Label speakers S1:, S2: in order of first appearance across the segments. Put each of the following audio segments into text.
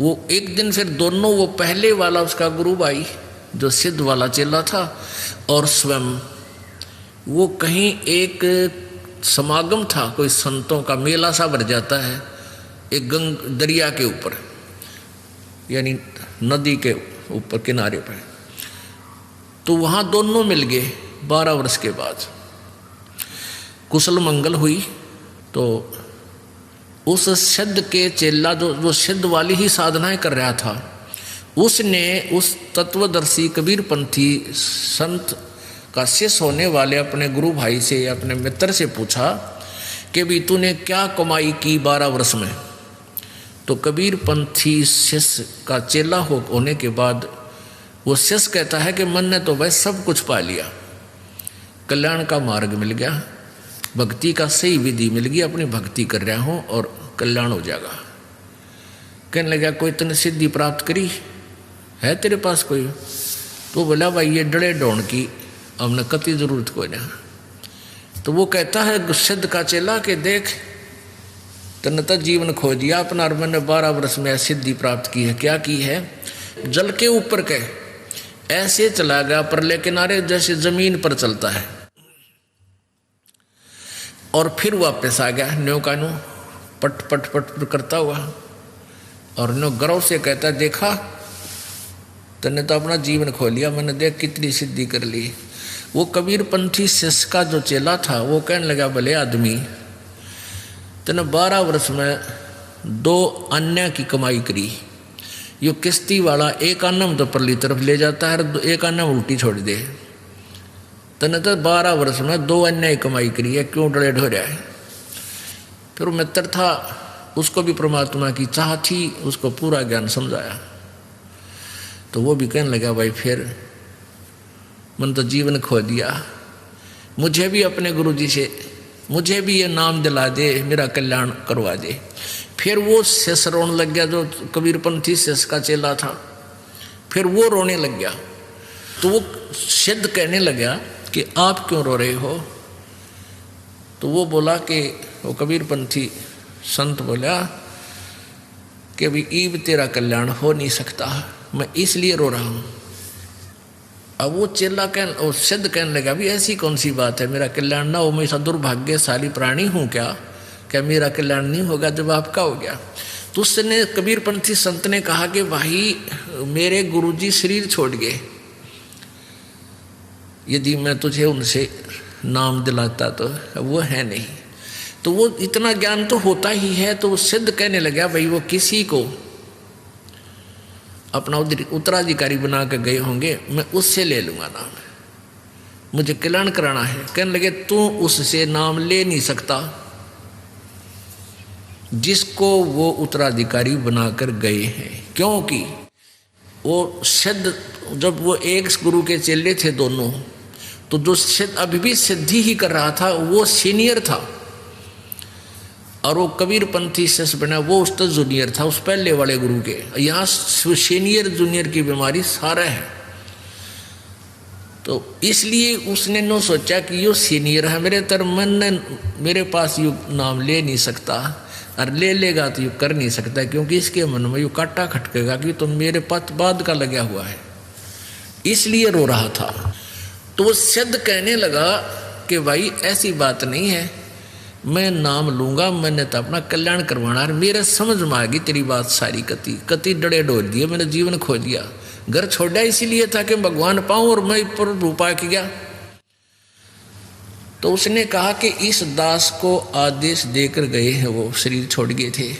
S1: वो एक दिन फिर दोनों, वो पहले वाला उसका गुरु भाई जो सिद्ध वाला चेला था और स्वयं, वो कहीं एक समागम था, कोई संतों का मेला सा भर जाता है एक दरिया के ऊपर, यानी नदी के ऊपर किनारे पर। तो वहाँ दोनों मिल गए 12 वर्ष के बाद। कुशल मंगल हुई तो उस सिद्ध के चेला जो सिद्ध वाली ही साधनाएं कर रहा था, उसने उस तत्वदर्शी कबीर पंथी संत का शिष्य होने वाले अपने गुरु भाई से, अपने मित्र से पूछा कि भी तूने क्या कमाई की 12 वर्ष में। तो कबीर पंथी शिष्य का चेला होने के बाद वो शिष्य कहता है कि मन ने तो भाई सब कुछ पा लिया, कल्याण का मार्ग मिल गया, भक्ति का सही विधि मिल गई, अपनी भक्ति कर रहा हूँ और कल्याण हो जाएगा। कहने लगा कोई तूने सिद्धि प्राप्त करी है तेरे पास कोई? तो बोला भाई ये डड़े डोन की हमने कति जरूरत कोई ना। तो वो कहता है सिद्ध का चेला कि देख तने तो जीवन खो दिया अपना, और मैंने 12 वर्ष में सिद्धि प्राप्त की है। क्या की है? जल के ऊपर के ऐसे चला गया परले किनारे जैसे जमीन पर चलता है, और फिर वापस आ गया न्यो का न्यो पट पट पट करता हुआ, और न्यो गर्व से कहता देखा तने तो अपना जीवन खो लिया, मैंने देख कितनी सिद्धि कर ली। वो कबीर पंथी शिष्य का जो चेला था वो कहने लगा भले आदमी तने 12 वर्ष में 2 अन्य की कमाई करी, यो किश्ती वाला एक आना में तो परली तरफ ले जाता है और एक आना में उल्टी छोड़ दे, तने तो 12 वर्ष में 2 अन्य कमाई करी है, क्यों डरे ढो रहा है? फिर मित्र था, उसको भी परमात्मा की चाह थी, उसको पूरा ज्ञान समझाया। तो वो भी कहने लगा भाई फिर मैंने तो जीवन खो दिया, मुझे भी अपने गुरुजी से मुझे भी ये नाम दिला दे, मेरा कल्याण करवा दे। फिर वो शिष्य रोने लग गया, जो कबीरपंथी शिष्य का चेला था, फिर वो रोने लग गया। तो वो सिद्ध कहने लगा कि आप क्यों रो रहे हो? तो वो बोला कि वो कबीरपंथी संत बोला कि अभी ईब तेरा कल्याण हो नहीं सकता, मैं इसलिए रो रहा हूँ। अब वो चेला वो सिद्ध कहने लगा भी ऐसी कौन सी बात है, मेरा कल्याण ना हो, मैं ऐसा दुर्भाग्यशाली प्राणी हूँ क्या मेरा कल्याण नहीं होगा जब आपका हो गया? तो उसने कबीरपंथी संत ने कहा कि भाई मेरे गुरुजी शरीर छोड़ गए, यदि मैं तुझे उनसे नाम दिलाता तो वो है नहीं। तो वो इतना ज्ञान तो होता ही है। तो वो सिद्ध कहने लगा भाई वो किसी को अपना उत्तराधिकारी बना कर गए होंगे, मैं उससे ले लूँगा नाम, मुझे कल्याण कराना है। कहने लगे तू उससे नाम ले नहीं सकता जिसको वो उत्तराधिकारी बनाकर गए हैं, क्योंकि वो सिद्ध जब वो एक गुरु के चेले थे दोनों, तो जो सिद्ध अभी भी सिद्धि ही कर रहा था वो सीनियर था, और वो कबीरपंथी शिष्य बना वो उसका जूनियर था उस पहले वाले गुरु के। यहाँ सीनियर जूनियर की बीमारी सारा है। तो इसलिए उसने नो सोचा कि यो सीनियर है मेरे तर मन ने मेरे पास यू नाम ले नहीं सकता, और ले लेगा तो यू कर नहीं सकता, क्योंकि इसके मन में यू काटा खटकेगा कि तो मेरे पास बाद का लगा हुआ है, इसलिए रो रहा था। तो वो सिद्ध कहने लगा कि भाई ऐसी बात नहीं है, मैं नाम लूँगा, मैंने तो अपना कल्याण करवाना है, मेरे समझ में आ गई तेरी बात सारी, कति डड़े डोल दिए, मैंने जीवन खो दिया, घर छोड़ा इसीलिए था कि भगवान पाऊँ और मैं पर रूपा के गया। तो उसने कहा कि इस दास को आदेश देकर गए हैं, वो शरीर छोड़ गए थे,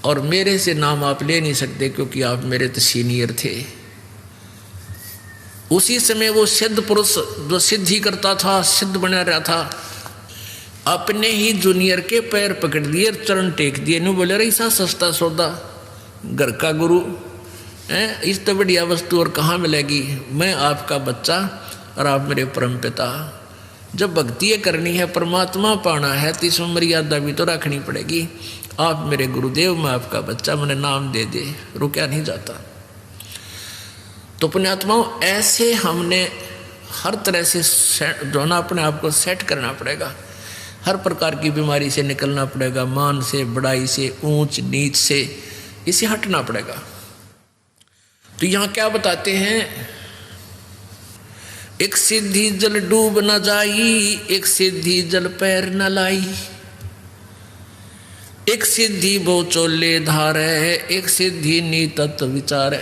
S1: और मेरे से नाम आप ले नहीं सकते क्योंकि आप मेरे तो सीनियर थे। उसी समय वो सिद्ध पुरुष जो सिद्धि करता था, सिद्ध बना रहा था, अपने ही जूनियर के पैर पकड़ लिए, चरण टेक दिए, नहीं बोले रही सा सस्ता सौदा, घर का गुरु है, इस तो बढ़िया वस्तु और कहाँ मिलेगी, मैं आपका बच्चा और आप मेरे परम पिता। जब भक्ति करनी है, परमात्मा पाना है, तो इसमें मर्यादा भी तो रखनी पड़ेगी। आप मेरे गुरुदेव, मैं आपका बच्चा, मैंने नाम दे दे, रुका नहीं जाता। तो पुण्यात्माओं ऐसे हमने हर तरह से जो ना अपने आप को सेट करना पड़ेगा, हर प्रकार की बीमारी से निकलना पड़ेगा, मान से, बड़ाई से, ऊंच नीच से, इसे हटना पड़ेगा। तो यहां क्या बताते हैं, एक सिद्धि जल डूब न जाई, एक सिद्धि जल पैर न लाई, एक सिद्धि बो चोले धारे, एक सिद्धि नीतत्व विचार।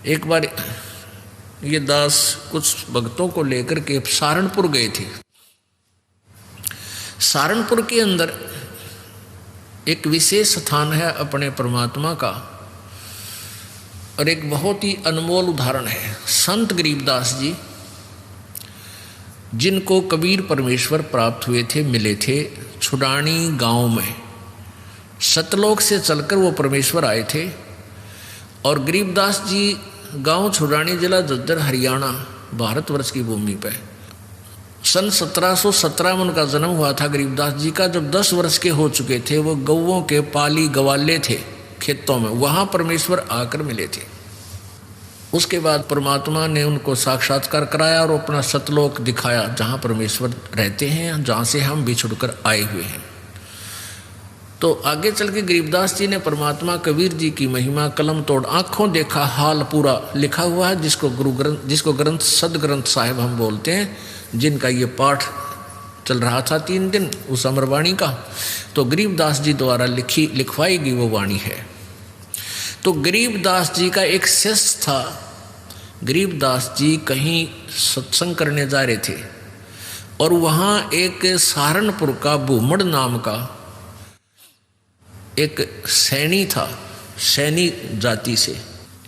S1: एक बार ये दास कुछ भक्तों को लेकर के सहारनपुर गए थे। सहारनपुर के अंदर एक विशेष स्थान है अपने परमात्मा का, और एक बहुत ही अनमोल उदाहरण है संत गरीबदास जी, जिनको कबीर परमेश्वर प्राप्त हुए थे, मिले थे छुडानी गांव में। सतलोक से चलकर वो परमेश्वर आए थे, और गरीबदास जी गांव छुडानी, जिला झज्जर, हरियाणा, भारतवर्ष की भूमि पर सन 1717 में उनका जन्म हुआ था गरीबदास जी का। जब 10 वर्ष के हो चुके थे, वो गौओं के पाली गवाले थे खेतों में, वहाँ परमेश्वर आकर मिले थे। उसके बाद परमात्मा ने उनको साक्षात्कार कराया और अपना सतलोक दिखाया, जहाँ परमेश्वर रहते हैं, जहाँ से हम बिछुड़कर आए हुए हैं। तो आगे चल के गरीबदास जी ने परमात्मा कबीर जी की महिमा कलम तोड़ आँखों देखा हाल पूरा लिखा हुआ है, जिसको ग्रंथ सदग्रंथ साहिब हम बोलते हैं, जिनका ये पाठ चल रहा था 3 दिन उस अमरवाणी का। तो गरीबदास जी द्वारा लिखवाई गई वो वाणी है। तो गरीबदास जी का एक शिष्य था। गरीबदास जी कहीं सत्संग करने जा रहे थे, और वहाँ एक सहारनपुर का भूमड़ नाम का एक सैनी था, सैनी जाति से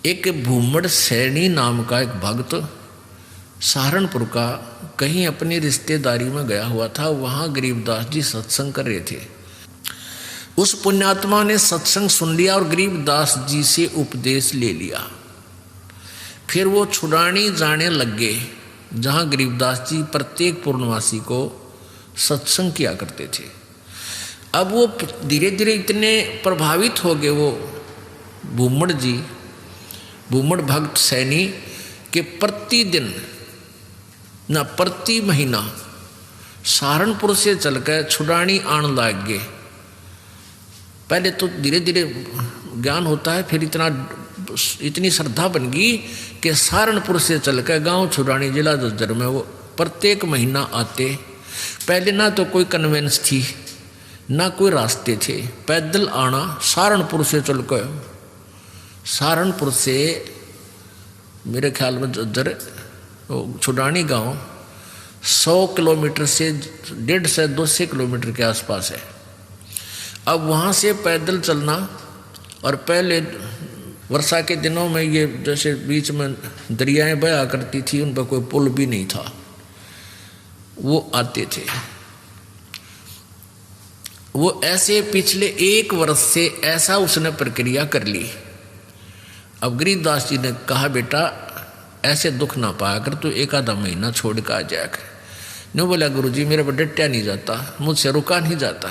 S1: एक भूमड़ सैनी नाम का एक भक्त सहारनपुर का कहीं अपनी रिश्तेदारी में गया हुआ था। वहाँ गरीबदास जी सत्संग कर रहे थे। उस पुण्यात्मा ने सत्संग सुन लिया और गरीबदास जी से उपदेश ले लिया। फिर वो छुड़ानी जाने लग गए, जहाँ गरीबदास जी प्रत्येक पूर्णवासी को सत्संग किया करते थे। अब वो धीरे धीरे इतने प्रभावित हो गए वो भूमड़ जी, भूमड़ भक्त सैनी, के प्रतिदिन न प्रति महीना सहारनपुर से चलकर छुड़ानी आने लग गए। पहले तो धीरे धीरे ज्ञान होता है, फिर इतनी श्रद्धा बन गई कि सहारनपुर से चलकर गांव छुड़ानी, जिला झज्जर में वो प्रत्येक महीना आते। पहले ना तो कोई कन्वेंस थी, ना कोई रास्ते थे, पैदल आना सहारनपुर से चलकर। सहारनपुर से मेरे ख्याल में झज्जर छुड़ानी गांव 100 किलोमीटर से 150 से 200 किलोमीटर के आसपास है। अब वहाँ से पैदल चलना, और पहले वर्षा के दिनों में ये जैसे बीच में दरियाएं बहा करती थी, उन पर कोई पुल भी नहीं था, वो आते थे। वो ऐसे पिछले 1 वर्ष से ऐसा उसने प्रक्रिया कर ली। अब गरीबदास जी ने कहा, बेटा ऐसे दुख ना पाया कर, तो 1 महीना छोड़ कर आ जाया कर। नहीं बोला, गुरुजी मेरे पर डटया नहीं जाता, मुझसे रुका नहीं जाता।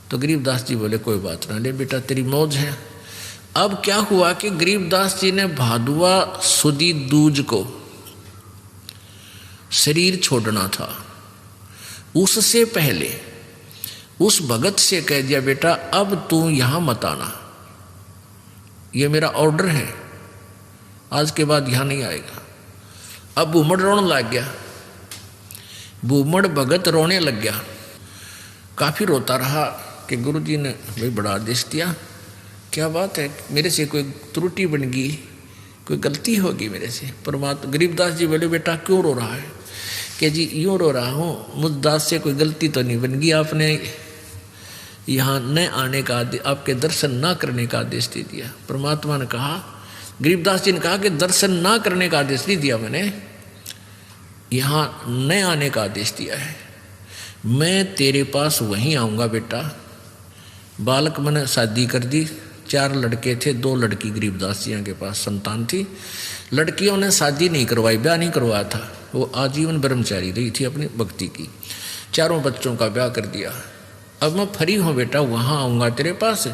S1: तो गरीबदास जी बोले, कोई बात ना, ले बेटा तेरी मौज है। अब क्या हुआ कि गरीबदास जी ने भादुआ सुदी दूज को शरीर छोड़ना था। उससे पहले उस भगत से कह दिया, बेटा अब तू यहां मत आना, ये मेरा ऑर्डर है, आज के बाद यहां नहीं आएगा। अब भूमड़ रोने लग गया, भूमड़ भगत रोने लग गया। काफ़ी रोता रहा कि गुरुजी ने भाई बड़ा आदेश दिया, क्या बात है, मेरे से कोई त्रुटि बन गई, कोई गलती होगी मेरे से। परमात्मा गरीबदास जी बोले, बेटा क्यों रो रहा है? कि जी यूँ रो रहा हूँ, मुझ दास से कोई गलती तो नहीं बन गई, आपने यहाँ न आने का आपके दर्शन ना करने का आदेश दे दिया। परमात्मा ने कहा, गरीबदास जी ने कहा कि दर्शन ना करने का आदेश नहीं दिया मैंने, यहाँ न आने का आदेश दिया है। मैं तेरे पास वहीं आऊँगा बेटा। बालक मैंने शादी कर दी, 4 लड़के थे, 2 लड़की गरीबदास जी के पास संतान थी। लड़कियों ने शादी नहीं करवाई, ब्याह नहीं करवाया था, वो आजीवन ब्रह्मचारी रही थी अपनी भक्ति की। 4 बच्चों का ब्याह कर दिया। अब मैं फ्री हूँ बेटा, वहाँ आऊँगा तेरे पास,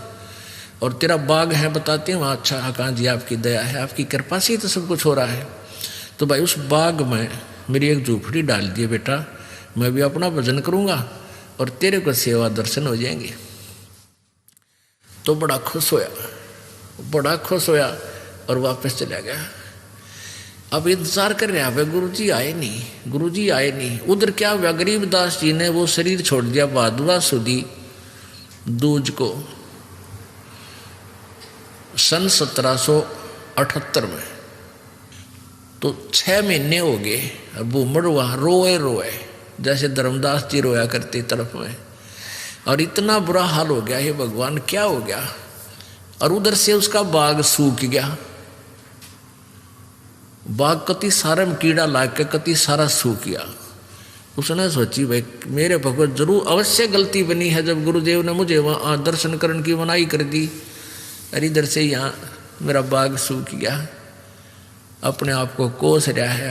S1: और तेरा बाग है बताते हैं वहाँ। अच्छा हाँ जी, आपकी दया है, आपकी कृपा से ही तो सब कुछ हो रहा है। तो भाई उस बाग में मेरी एक झूपड़ी डाल दिए बेटा, मैं भी अपना भजन करूँगा और तेरे को सेवा दर्शन हो जाएंगे। तो बड़ा खुश होया और वापस चला गया। अब इंतजार कर रहा है, गुरुजी आए नहीं। उधर क्या हुआ, गरीबदास जी ने वो शरीर छोड़ दिया भादुआ सुदी दूज को सन 1778 में। तो 6 महीने हो गए। अब भूमड़ वहाँ रोए जैसे धर्मदास जी रोया करते तरफ में, और इतना बुरा हाल हो गया, हे भगवान क्या हो गया। और उधर से उसका बाग सूख गया, बाग कति सारे में कीड़ा लाग के कति सारा सूख गया। उसने सोची भाई मेरे भगवत जरूर अवश्य गलती बनी है जब गुरुदेव ने मुझे वहाँ दर्शन करने की मनाही कर दी। अरे इधर से यहाँ मेरा बाग सूख गया। अपने आप को कोस रहा है,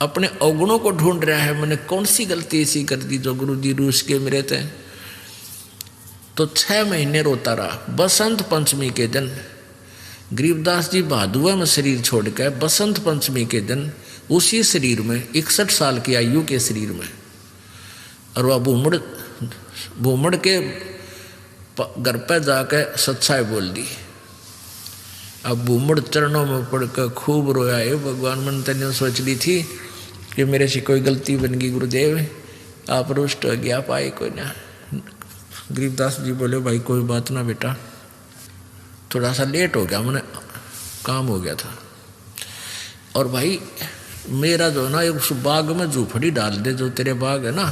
S1: अपने अवगुणों को ढूंढ रहा है, मैंने कौन सी गलती ऐसी कर दी जो गुरु जी रूस के मेरे थे। तो 6 महीने रोता रहा। बसंत पंचमी के दिन गरीबदास जी भादुआ में शरीर छोड़ कर बसंत पंचमी के दिन उसी शरीर में 61 साल की आयु के शरीर में, और वह भूमड़ के घर पर जाकर सच्चाई बोल दी। अब भूमड़ चरणों में पड़कर खूब रोया, है भगवान मन तने सोच ली थी कि मेरे से कोई गलती बन गई गुरुदेव, आप रुष्ट हो गया, पाए कोई ना। गरीबदास जी बोले भाई कोई बात ना बेटा, थोड़ा सा लेट हो गया, मैंने काम हो गया था। और भाई मेरा जो ना उस बाग में झूपड़ी डाल दे, जो तेरे बाग है ना,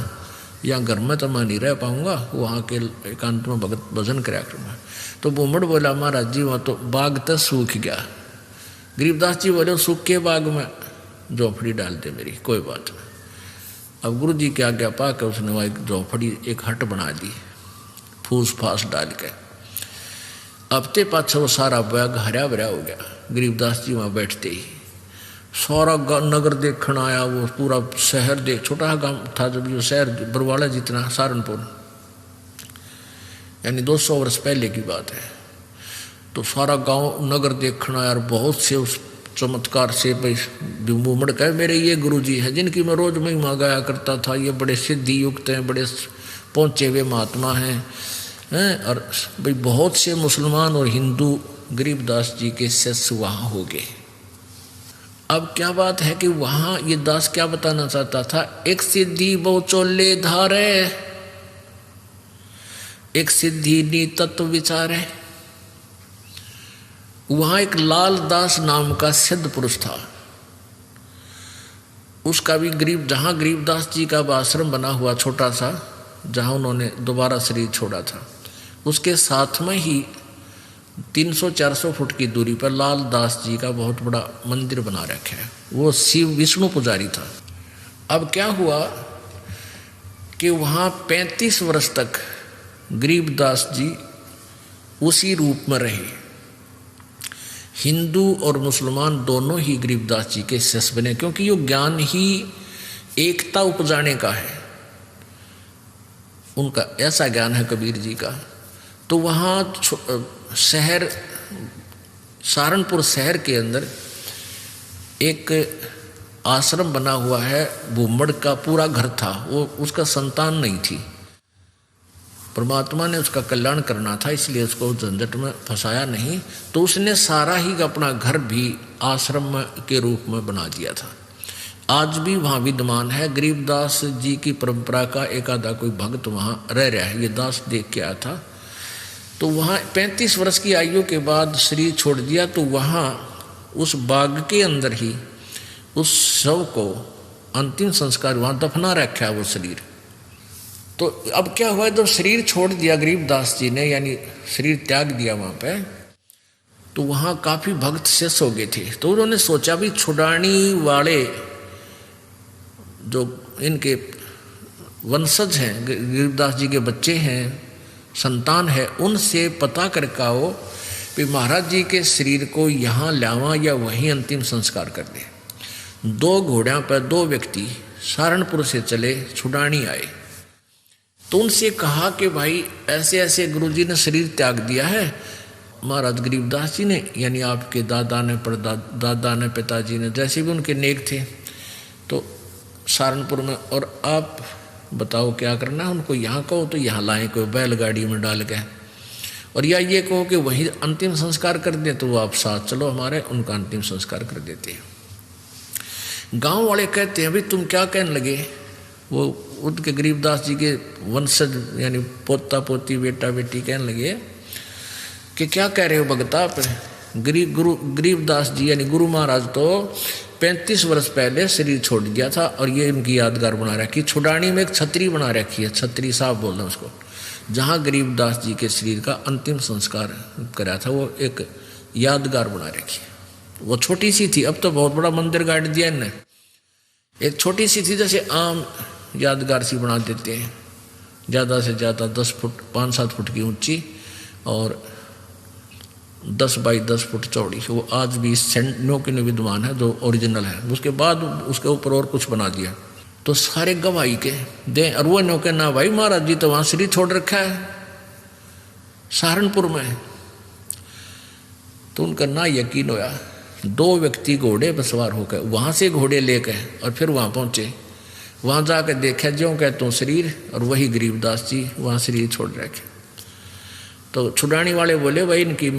S1: यहाँ घर में तो मैं नहीं रह पाऊंगा, वहाँ के एकांत में भगत भजन कराया करूँगा। तो भूमड़ बोला महाराज जी वहाँ तो बाग तो सूख गया। गरीबदास जी बोले सूख के बाग में झोपड़ी डाल दे मेरी, कोई बात नहीं। अब गुरु जी के आज्ञा पा के उसने वहाँ एक झोपड़ी एक हट बना दी फूस फास डाल के। अब ते पाछे वो सारा बाग हरा भरा हो गया। गरीबदास जी वहाँ बैठते ही सारा नगर देखने आया, वो पूरा शहर देख, छोटा गांव था जब ये शहर बरवाड़ा जितना, सहारनपुर, यानी 200 वर्ष पहले की बात है। तो सारा गांव नगर देखना आया, और बहुत से उस चमत्कार से भाई भूमड़ कहे मेरे ये गुरुजी हैं जिनकी मैं रोज महिमा गाया करता था, ये बड़े सिद्धि युक्त हैं, बड़े पहुँचे हुए महात्मा हैं। और भाई बहुत से मुसलमान और हिंदू गरीबदास जी के शिष्य वहाँ हो गए। अब क्या बात है कि वहाँ ये दास क्या बताना चाहता था, एक सिद्धि बहु चोले धारे, एक सिद्धि नी तत्व विचार है। वहां एक लाल दास नाम का सिद्ध पुरुष था, उसका भी जहां गरीबदास जी का आश्रम बना हुआ छोटा सा, जहां उन्होंने दोबारा शरीर छोड़ा था, उसके साथ में ही 300-400 फुट की दूरी पर लाल दास जी का बहुत बड़ा मंदिर बना रखा है। वो शिव विष्णु पुजारी था। अब क्या हुआ कि वहाँ 35 वर्ष तक गरीबदास जी उसी रूप में रहे। हिंदू और मुसलमान दोनों ही गरीबदास जी के शिष्य बने, क्योंकि ये ज्ञान ही एकता उपजाने का है, उनका ऐसा ज्ञान है कबीर जी का। तो वहाँ शहर सहारनपुर शहर के अंदर एक आश्रम बना हुआ है, भूमड़ का पूरा घर था, वो उसका संतान नहीं थी। परमात्मा ने उसका कल्याण करना था, इसलिए उसको झंझट में फंसाया नहीं, तो उसने सारा ही अपना घर भी आश्रम के रूप में बना दिया था। आज भी वहाँ विद्यमान है। गरीबदास जी की परंपरा का एक आधा कोई भक्त वहाँ रह रहा है, ये दास देख के आया था। तो वहाँ 35 वर्ष की आयु के बाद शरीर छोड़ दिया, तो वहाँ उस बाग के अंदर ही उस शव को अंतिम संस्कार वहाँ दफना रखा है वो शरीर। तो अब क्या हुआ, जब शरीर छोड़ दिया गरीबदास जी ने, यानी शरीर त्याग दिया वहाँ पे, तो वहाँ काफ़ी भक्त शिष्य हो गए थे। तो उन्होंने सोचा भी छुड़ानी वाले जो इनके वंशज हैं, गरीबदास जी के बच्चे हैं, संतान है, उनसे पता करके आओ कि महाराज जी के शरीर को यहाँ लावा या वहीं अंतिम संस्कार कर दे। 2 घोड़ों पर 2 व्यक्ति सहारनपुर से चले, छुड़ानी आए। तो उनसे कहा कि भाई ऐसे ऐसे गुरुजी ने शरीर त्याग दिया है, महाराज गरीबदास जी ने, यानी आपके दादा ने दादा ने पिताजी ने, जैसे भी उनके नेक थे, तो सहारनपुर में, और आप बताओ क्या करना है उनको, यहाँ कहो तो यहाँ लाएं कोई बैलगाड़ी में डाल के। और या ये कहो कि वही अंतिम संस्कार कर दे तो वो आप साथ चलो हमारे, उनका अंतिम संस्कार कर देते हैं। गांव वाले कहते हैं भाई तुम क्या कहने लगे, वो उनके गरीबदास जी के वंशज यानी पोता पोती बेटा बेटी कहने लगे कि क्या कह रहे हो भगता आप। गरीबदास जी यानी गुरु महाराज तो 35 वर्ष पहले शरीर छोड़ दिया था और ये इनकी यादगार बना रखी। छुडानी में एक छतरी बना रखी है, छतरी साहब बोल रहे हैं उसको, जहाँ गरीबदास जी के शरीर का अंतिम संस्कार करा था, वो एक यादगार बना रखी है। वो छोटी सी थी, अब तो बहुत बड़ा मंदिर गाड़ दिया इनने। एक छोटी सी थी, जैसे आम यादगार सी बना देते हैं, ज़्यादा से ज़्यादा 10 फुट 5-7 फुट की ऊंची और 10 बाई 10 फुट चौड़ी। वो आज भी नो के विद्वान है जो ओरिजिनल है। उसके बाद उसके ऊपर और कुछ बना दिया तो सारे गवाही के दे। और वो नो के ना भाई महाराज जी तो वहाँ शरीर छोड़ रखा है सहारनपुर में। तो उनका ना यकीन होया, 2 व्यक्ति घोड़े पर सवार होकर वहाँ से घोड़े लेकर और फिर वहाँ पहुँचे। वहाँ जाकर देखा ज्यों कहते हो शरीर, और वही गरीबदास जी वहाँ शरीर छोड़ रखे। तो छुड़ानी वाले बोले भाई इनकी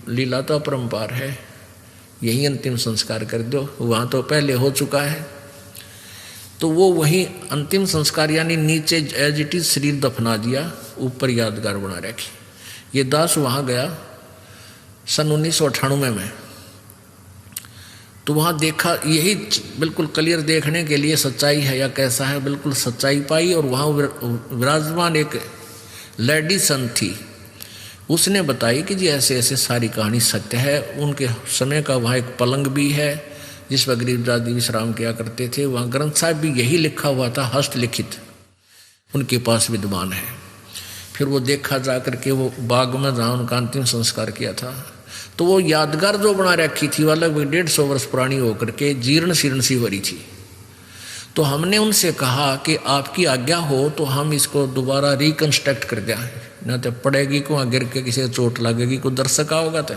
S1: लीला तो अपरंपार है, यही अंतिम संस्कार कर दो, वहाँ तो पहले हो चुका है। तो वो वही अंतिम संस्कार यानी नीचे एज इट इज शरीर दफना दिया, ऊपर यादगार बना रखी। ये दास वहाँ गया सन 1998 में। तो वहाँ देखा, यही बिल्कुल क्लियर देखने के लिए सच्चाई है या कैसा है, बिल्कुल सच्चाई पाई। और वहाँ विराजमान एक लेडी संत थी, उसने बताई कि जी ऐसे ऐसे सारी कहानी सत्य है। उनके समय का वहाँ एक पलंग भी है जिस पर गरीबदास जी विश्राम किया करते थे। वहाँ ग्रंथ साहब भी यही लिखा हुआ था, हस्तलिखित उनके पास विद्वान है। फिर वो देखा जा करके वो बाग में जहाँ उनका अंतिम संस्कार किया था, तो वो यादगार जो बना रखी थी वो लगभग 150 वर्ष पुरानी होकर के जीर्ण शीर्ण सी भरी थी। तो हमने उनसे कहा कि आपकी आज्ञा हो तो हम इसको दोबारा रिकन्स्ट्रक्ट कर दें, न तो पड़ेगी को गिर के किसी चोट लगेगी, कोई दर्शक होगा। तो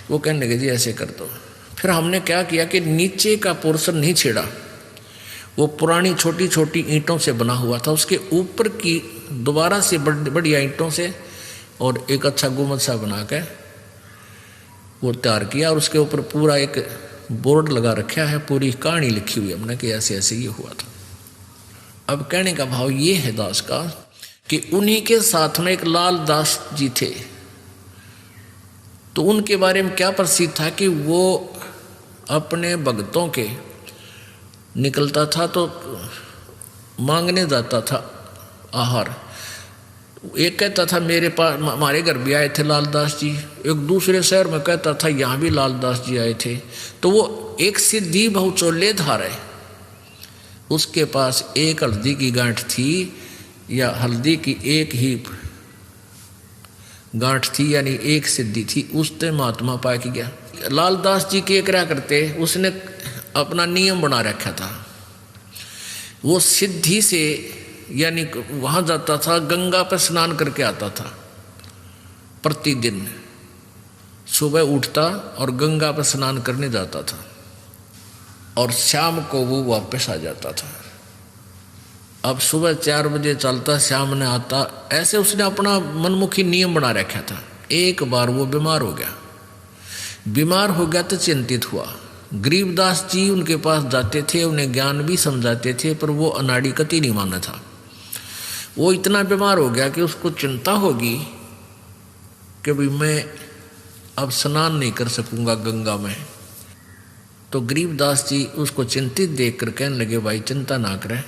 S1: वो कहने लगे जी ऐसे कर दो। फिर हमने क्या किया कि नीचे का पोर्शन नहीं छेड़ा, वो पुरानी छोटी छोटी ईंटों से बना हुआ था, उसके ऊपर की दोबारा से बढ़िया ईंटों से और एक अच्छा गुम्बद सा बना के वो तैयार किया। और उसके ऊपर पूरा एक बोर्ड लगा रखा है, पूरी कहानी लिखी हुई हमने कि ऐसे ऐसे ये हुआ था। अब कहने का भाव ये है दास का कि उन्हीं के साथ में एक लाल दास जी थे। तो उनके बारे में क्या प्रसिद्ध था कि वो अपने भक्तों के निकलता था तो मांगने जाता था आहार। एक कहता था मेरे पास, हमारे घर भी आए थे लालदास जी। एक दूसरे शहर में कहता था यहाँ भी लालदास जी आए थे। तो वो एक सिद्धि बहुचोलेधार है, उसके पास एक हल्दी की गांठ थी या हल्दी की एक ही गांठ थी, यानी एक सिद्धि थी, उससे महात्मा पा के गया। लालदास जी के क्या करते, उसने अपना नियम बना रखा था। वो सिद्धि से यानी वहाँ जाता था, गंगा पर स्नान करके आता था प्रतिदिन। सुबह उठता और गंगा पर स्नान करने जाता था और शाम को वो वापस आ जाता था। अब सुबह 4 बजे चलता, शाम ने आता, ऐसे उसने अपना मनमुखी नियम बना रखा था। एक बार वो बीमार हो गया तो चिंतित हुआ। गरीबदास जी उनके पास जाते थे, उन्हें ज्ञान भी समझाते थे, पर वो अनाड़ी कति नहीं माना था। वो इतना बीमार हो गया कि उसको चिंता होगी कि भाई मैं अब स्नान नहीं कर सकूंगा गंगा में। तो गरीबदास जी उसको चिंतित देख कर कहने लगे भाई चिंता ना करे,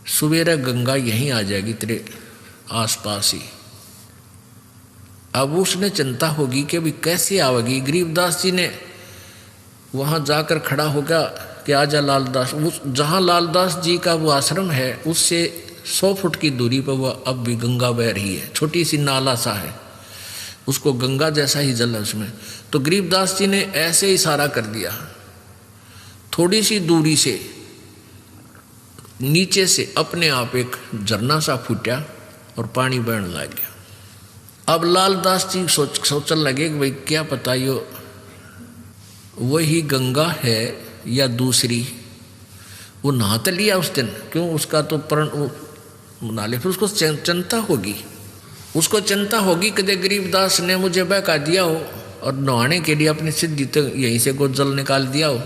S1: सुबेरा गंगा यहीं आ जाएगी तेरे आसपास ही। अब उसने चिंता होगी कि भाई कैसे आवेगी। गरीबदास जी ने वहाँ जाकर खड़ा हो गया कि आजा लालदास। उस जहाँ लालदास जी का वो आश्रम है उससे 100 फुट की दूरी पर वह अब भी गंगा बह रही है, छोटी सी नाला सा है, उसको गंगा जैसा ही जल है उसमें। तो गरीबदास जी ने ऐसे इशारा कर दिया, थोड़ी सी दूरी से नीचे से अपने आप एक झरना सा फूटा और पानी बहने लग गया। अब लालदास जी सोचने लगे कि भाई क्या पता यो वही गंगा है या दूसरी। वो नहा तो लिया उस दिन, क्यों उसका तो प्रण बना ले, फिर उसको चिंता होगी। उसको चिंता होगी कि गरीबदास ने मुझे बहका दिया हो और नहाने के लिए अपनी सिद्धि तो यहीं से को जल निकाल दिया हो।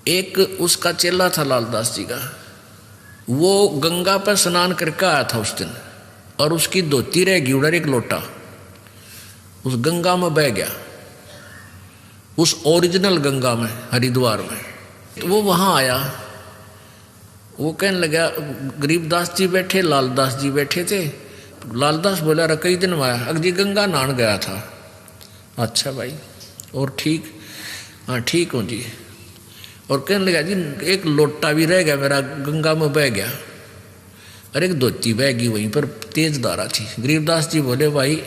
S1: एक उसका चेला था लालदास जी का, वो गंगा पर स्नान करके आया था उस दिन, और उसकी धोती रह गई उधर, एक लोटा उस गंगा में बह गया, उस ओरिजिनल गंगा में हरिद्वार में। तो वो वहाँ आया, वो कहने लगा, गरीबदास जी बैठे, लालदास जी बैठे थे। लालदास बोला, रे कई दिन में आया? अगली गंगा नहान गया था। अच्छा भाई, और ठीक? हाँ ठीक हूँ जी। और कहने लगा, जी एक लोटा भी रह गया मेरा, गंगा में बह गया, और एक धोती बह गई वहीं पर, तेज धारा थी। गरीबदास जी बोले, भाई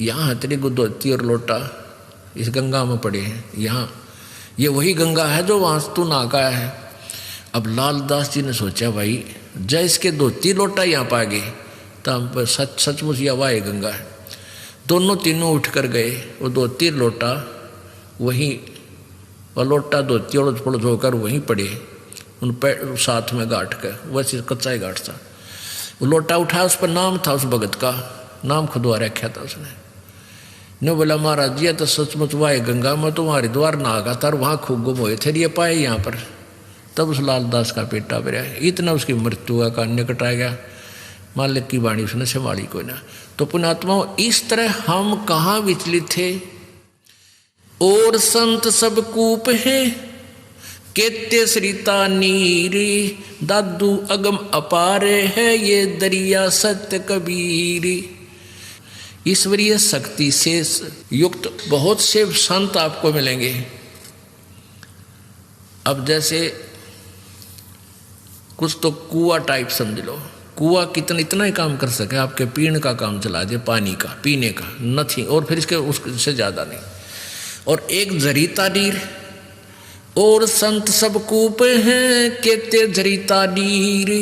S1: यहाँ है तेरी धोती और लोटा, इस गंगा में पड़े हैं यहाँ, ये वही गंगा है जो वहाँ तू नहा का आया है। अब लालदास जी ने सोचा, भाई जय इसके धोती लोटा यहाँ पा गए तो सचमुच यह वाह गंगा है। दोनों तीनों उठ कर गए, वो धोती लोटा वहीं, और लोटा धोती उड़द पुड़द होकर वहीं पड़े, उन पैर साथ में गांठ कर, वैसे कच्चा ही गांठ था। वो लोटा उठाया, उस पर नाम था उस भगत का, नाम खुदवा रखा था उसने। ने बोला, महाराज जी तो सचमुच वाह गंगा में तो हरिद्वार नहा का था, वहाँ खूब गुम हुए थे, ये पाए यहाँ पर। तब उस लालदास का पेटा भरा, इतना उसकी मृत्यु का निकट आ गया। मालिक की वाणी उसने संभाली कोई ना। तो पुण्यात्माओं, इस तरह हम कहाँ विचलित थे। और संत सब कूप है, केते सरिता नीरी, दादू अगम अपारे है, ये दरिया सत्य कबीरी। ईश्वरीय शक्ति से युक्त बहुत से संत आपको मिलेंगे। अब जैसे कुछ तो कुआ टाइप समझ लो, कुआ इतना ही काम कर सके, आपके पीने का काम चला दे, पानी का पीने का नथिंग, और फिर इसके उससे ज़्यादा नहीं। और एक जरीता नीर, और संत सब कूप हैं, केते जरीता नीर,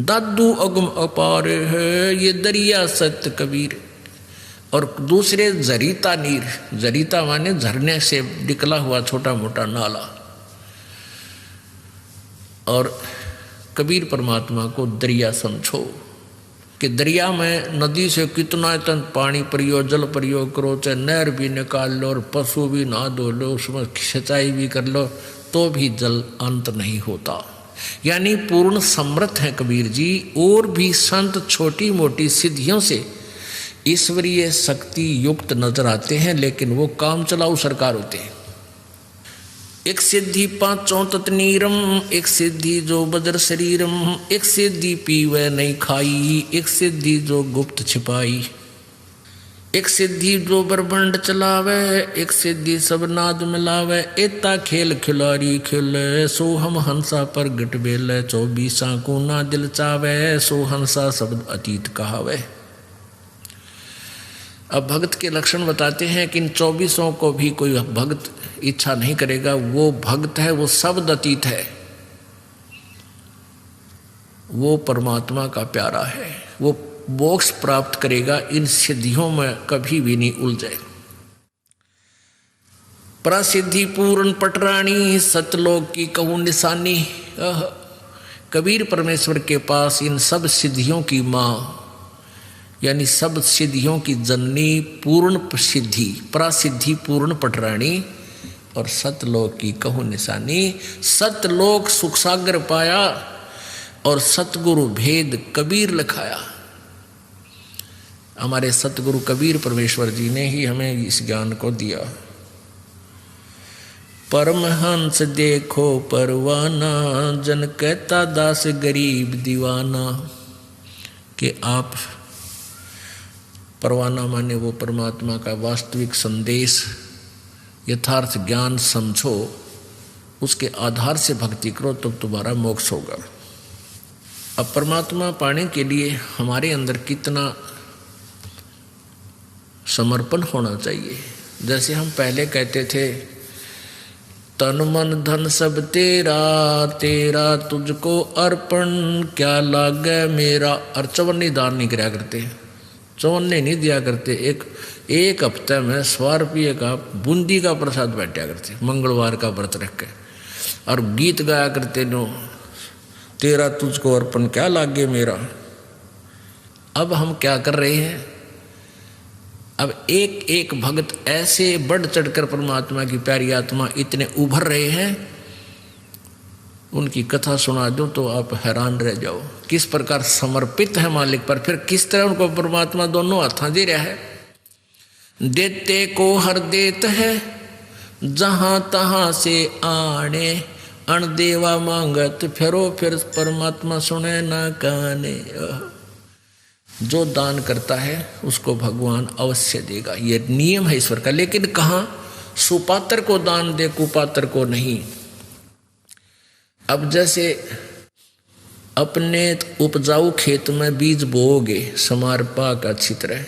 S1: दादू अगम अपार है, ये दरिया सत्य कबीर। और दूसरे जरीता नीर, जरीता माने झरने से निकला हुआ छोटा मोटा नाला। और कबीर परमात्मा को दरिया समझो कि दरिया में नदी से कितना इतना पानी प्रयोग, जल प्रयोग करो, चाहे नहर भी निकाल लो और पशु भी नहा धो लो, उसमें सिंचाई भी कर लो, तो भी जल अंत नहीं होता। यानी पूर्ण समर्थ हैं कबीर जी। और भी संत छोटी मोटी सिद्धियों से ईश्वरीय शक्ति युक्त नजर आते हैं, लेकिन वो काम चलाऊ सरकार होते हैं। एक सिद्धि पांचों तत्नीरम, एक सिद्धि जो बज्र शरीरम, एक सिद्धि पीवे नहीं खाई, एक सिद्धि जो गुप्त छिपाई, एक सिद्धि जो ब्रह्मांड चलावे, एक सिद्धि सब नाद मिलावे, एता खेल खिलाड़ी खेले, सो हम हंसा पर गट बेले, 24 को ना दिल चावे, सो हंसा शब्द अतीत कहावे। अब भक्त के लक्षण बताते हैं कि इन 24 को भी कोई भक्त इच्छा नहीं करेगा। वो भक्त है, वो शब्द अतीत है, वो परमात्मा का प्यारा है, वो मोक्ष प्राप्त करेगा, इन सिद्धियों में कभी भी नहीं उलझे। प्रसिद्धि पूर्ण पटरानी, सतलोक की कहूँ निशानी। कबीर परमेश्वर के पास इन सब सिद्धियों की माँ, यानी सब सिद्धियों की जननी, पूर्ण सिद्धि, प्रसिद्धि पूर्ण पटरानी, और सतलोक की कहूँ निशानी। सतलोक सुख सागर पाया, और सतगुरु भेद कबीर लिखाया। हमारे सतगुरु कबीर परमेश्वर जी ने ही हमें इस ज्ञान को दिया। परमहंस देखो परवाना, जन कहता दास गरीब दीवाना। कि आप परवाना माने वो परमात्मा का वास्तविक संदेश, यथार्थ ज्ञान समझो, उसके आधार से भक्ति करो, तब तुम्हारा मोक्ष होगा। अब परमात्मा पाने के लिए हमारे अंदर कितना समर्पण होना चाहिए। जैसे हम पहले कहते थे, तन मन धन सब तेरा, तेरा तुझको अर्पण, क्या लागे मेरा। और चवन्नी दान नहीं कराया करते, चवन्ने नहीं दिया करते। एक हफ्ते में 100 रुपये का बूंदी का प्रसाद बैठा करते, मंगलवार का व्रत रख के, और गीत गाया करते नो, तेरा तुझको अर्पण क्या लागे मेरा। अब हम क्या कर रहे हैं, अब एक एक भक्त ऐसे बढ़ चढ़कर परमात्मा की प्यारी आत्मा इतने उभर रहे हैं, उनकी कथा सुना दो तो आप हैरान रह जाओ, किस प्रकार समर्पित है मालिक पर, फिर किस तरह उनको परमात्मा दोनों हाथों दे रहा है। देते को हर देत है जहां तहां से आने, अणदेवा मांगत फिरो फिर परमात्मा सुने ना काने। जो दान करता है उसको भगवान अवश्य देगा, ये नियम है ईश्वर का। लेकिन कहाँ, सुपात्र को दान दे, कुपात्र को नहीं। अब जैसे अपने उपजाऊ खेत में बीज बोओगे समार पाक अच्छी तरह,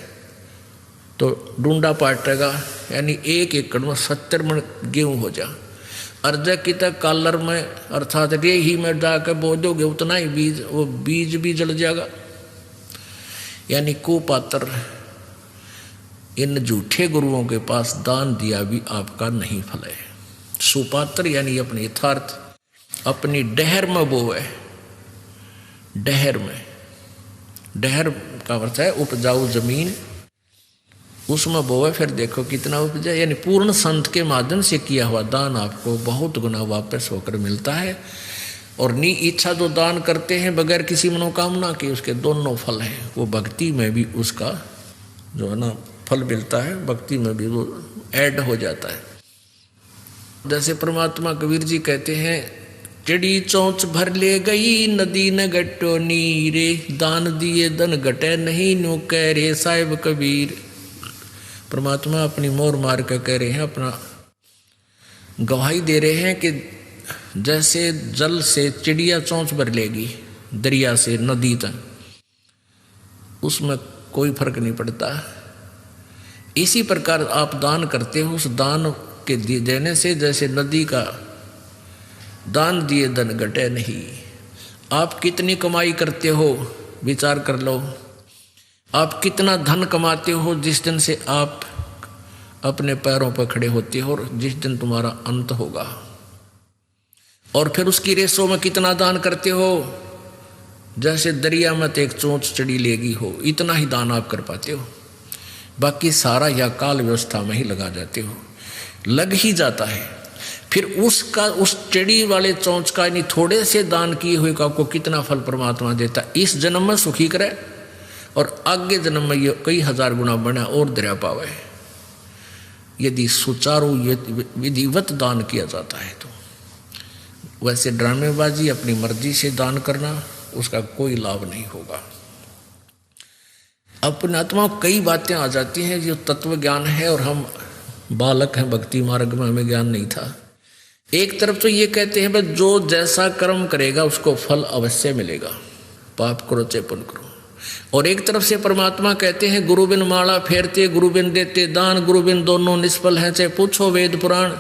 S1: तो डूंडा पाटेगा, यानी 1 एकड़ में 70 मन गेहूँ हो जा। अर्ज की तक कालर में अर्थात रेही में जाकर बो दोगे उतना ही बीज, वो बीज भी जल जाएगा। यानी कुपात्र इन झूठे गुरुओं के पास दान दिया भी आपका नहीं फल है। सुपात्र यानी अपने यथार्थ अपनी डहर में बोए, डहर में, डहर का अर्थ है उपजाऊ जमीन, उसमें बोए, फिर देखो कितना उपजा। यानी पूर्ण संत के माध्यम से किया हुआ दान आपको बहुत गुना वापस होकर मिलता है। और नी इच्छा जो दान करते हैं बगैर किसी मनोकामना के, उसके दोनों फल हैं। वो भक्ति में भी उसका जो है ना फल मिलता है, भक्ति में भी वो ऐड हो जाता है। जैसे परमात्मा कबीर जी कहते हैं, चिड़ी चोंच भर ले गई नदी न गट्टो नीरे, दान दिए धन घटे नहीं नो कह रे साहिब कबीर। परमात्मा अपनी मोर मार कर कह रहे हैं, अपना गवाही दे रहे हैं कि जैसे जल से चिड़िया चोंच भर लेगी दरिया से नदी तक, उसमें कोई फर्क नहीं पड़ता। इसी प्रकार आप दान करते हो, उस दान के देने से जैसे नदी का दान दिए धन घटे नहीं। आप कितनी कमाई करते हो विचार कर लो, आप कितना धन कमाते हो जिस दिन से आप अपने पैरों पर खड़े होते हो और जिस दिन तुम्हारा अंत होगा। और फिर उसकी रेसों में कितना दान करते हो, जैसे दरिया में तो एक चोंच चढ़ी लेगी हो, इतना ही दान आप कर पाते हो। बाकी सारा या काल व्यवस्था में ही लगा जाते हो, लग ही जाता है। फिर उसका उस चढ़ी वाले चोंच का यानी थोड़े से दान किए हुए का आपको कितना फल परमात्मा देता है। इस जन्म में सुखी करे और आगे जन्म में ये कई हजार गुना बना और दरिया पावे, यदि सुचारू विधिवत दान किया जाता है। तो वैसे ड्रामेबाजी अपनी मर्जी से दान करना, उसका कोई लाभ नहीं होगा। अपने आत्मा कई बातें आ जाती हैं जो तत्व ज्ञान है और हम बालक हैं, भक्ति मार्ग में हमें ज्ञान नहीं था। एक तरफ तो ये कहते हैं भाई जो जैसा कर्म करेगा उसको फल अवश्य मिलेगा, पाप करो चाहे पुण्य करो। और एक तरफ से परमात्मा कहते हैं गुरु बिन माला फेरते गुरु बिन देते दान, गुरु बिन दोनों निष्फल हैं चाहे पूछो वेद पुराण।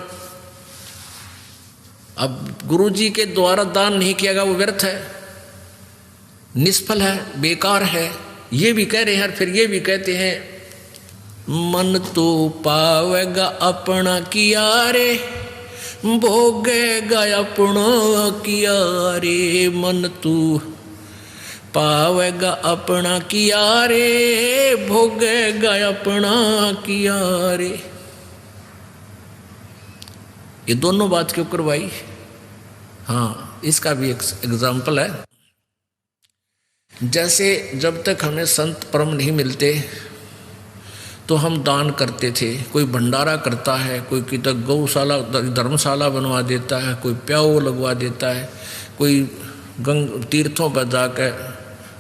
S1: अब गुरु जी के द्वारा दान नहीं किया गया वो व्यर्थ है, निष्फल है, बेकार है, ये भी कह रहे हैं। फिर ये भी कहते हैं मन तो पावेगा अपना किया रे, भोगेगा अपना किया रे। मन तू पावेगा अपना किया रे, भोगेगा अपना किया रे। ये दोनों बात क्यों करवाई? हाँ, इसका भी एक एग्जाम्पल है। जैसे जब तक हमें संत परम नहीं मिलते तो हम दान करते थे। कोई भंडारा करता है, कोई किधर गौशाला धर्मशाला बनवा देता है, कोई प्याऊ लगवा देता है, कोई तीर्थों पर जाकर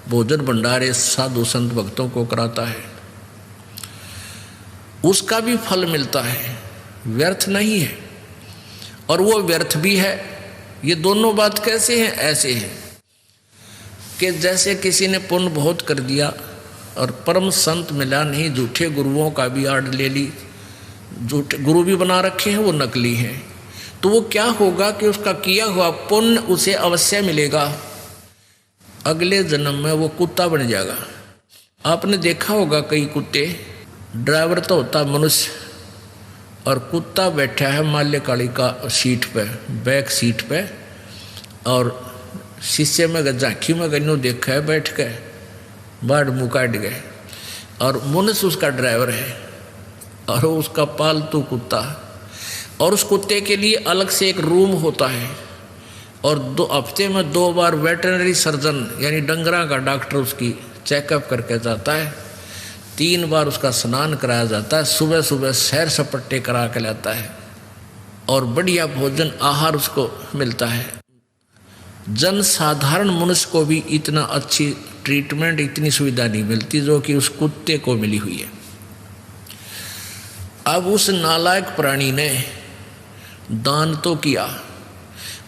S1: भोजन भंडारे साधु संत भक्तों को कराता है, उसका भी फल मिलता है, व्यर्थ नहीं है। और वो व्यर्थ भी है। ये दोनों बात कैसे हैं? ऐसे हैं कि जैसे किसी ने पुण्य बहुत कर दिया और परम संत मिला नहीं, झूठे गुरुओं का भी आड़ ले ली, झूठे गुरु भी बना रखे हैं, वो नकली हैं। तो वो क्या होगा कि उसका किया हुआ पुण्य उसे अवश्य मिलेगा, अगले जन्म में वो कुत्ता बन जाएगा। आपने देखा होगा कई कुत्ते, ड्राइवर तो होता मनुष्य और कुत्ता बैठा है माल्य काली का सीट पे, बैक सीट पे, और शीशे में झांकी में गन्नू देखा है बैठ के, बाढ़ मुँह काट गए। और मुनस उसका ड्राइवर है और उसका पालतू कुत्ता, और उस कुत्ते के लिए अलग से एक रूम होता है, और 2 हफ्ते में 2 बार वेटरनरी सर्जन यानी डंगरा का डॉक्टर उसकी चेकअप करके जाता है। 3 बार उसका स्नान कराया जाता है, सुबह सुबह सैर सपट्टे करा के लाता है, और बढ़िया भोजन आहार उसको मिलता है। जन साधारण मनुष्य को भी इतना अच्छी ट्रीटमेंट, इतनी सुविधा नहीं मिलती जो कि उस कुत्ते को मिली हुई है। अब उस नालायक प्राणी ने दान तो किया,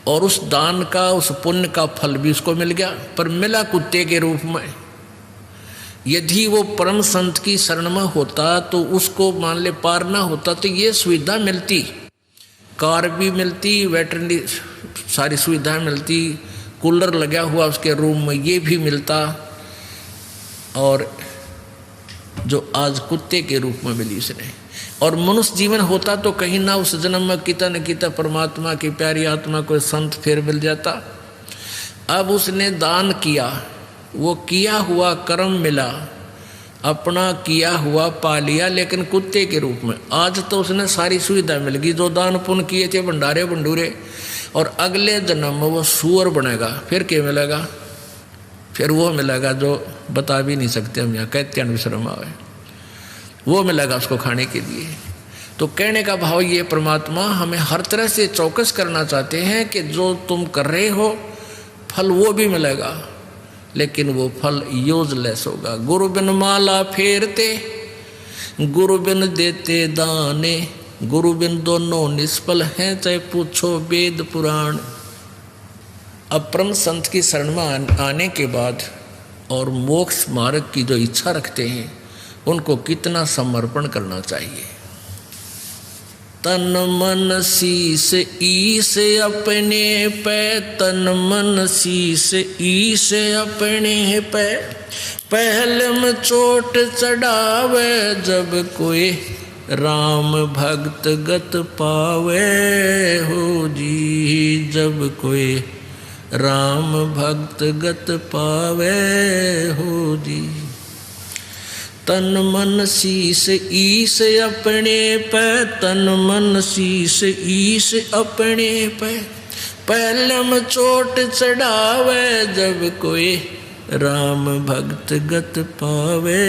S1: और उस दान का, उस पुण्य का फल भी उसको मिल गया, पर मिला कुत्ते के रूप में। यदि वो परम संत की शरण में होता तो उसको मान ले पार ना होता तो ये सुविधा मिलती, कार भी मिलती, वेटरनरी सारी सुविधाएं मिलती, कूलर लगा हुआ उसके रूम में ये भी मिलता, और जो आज कुत्ते के रूप में मिली उसने। और मनुष्य जीवन होता तो कहीं ना उस जन्म में किता न किता परमात्मा की प्यारी आत्मा कोई संत फिर मिल जाता। अब उसने दान किया, वो किया हुआ कर्म मिला, अपना किया हुआ पा लिया, लेकिन कुत्ते के रूप में। आज तो उसने सारी सुविधा मिल गई, जो दान पुण्य किए थे भंडारे भंडूरे, और अगले जन्म में वो सूअर बनेगा। फिर क्या मिलेगा? फिर वो मिलेगा जो बता भी नहीं सकते हम, यहाँ कहते हैं विश्रम आवे, वो मिलेगा उसको खाने के लिए। तो कहने का भाव ये, परमात्मा हमें हर तरह से चौकस करना चाहते हैं कि जो तुम कर रहे हो फल वो भी मिलेगा, लेकिन वो फल यूजलेस होगा। गुरु बिन माला फेरते, गुरु बिन देते दाने, गुरु बिन दोनों निष्फल हैं, चाहे पूछो वेद पुराण। अब परम संत की शरण में आने के बाद और मोक्ष मार्ग की जो इच्छा रखते हैं उनको कितना समर्पण करना चाहिए। तन मन शीस ईस अपने पे, तन मन शीस ईस अपने पे, पहले में चोट चढ़ावे, जब कोई राम भक्त गत पावे हो जी, जब कोई राम भक्त गत पावे हो जी। तन मन शीस ईस अपने पे, तन मन शीस ईस अपने पे, पहले में चोट चढ़ावे, जब कोई राम भक्त गत पावे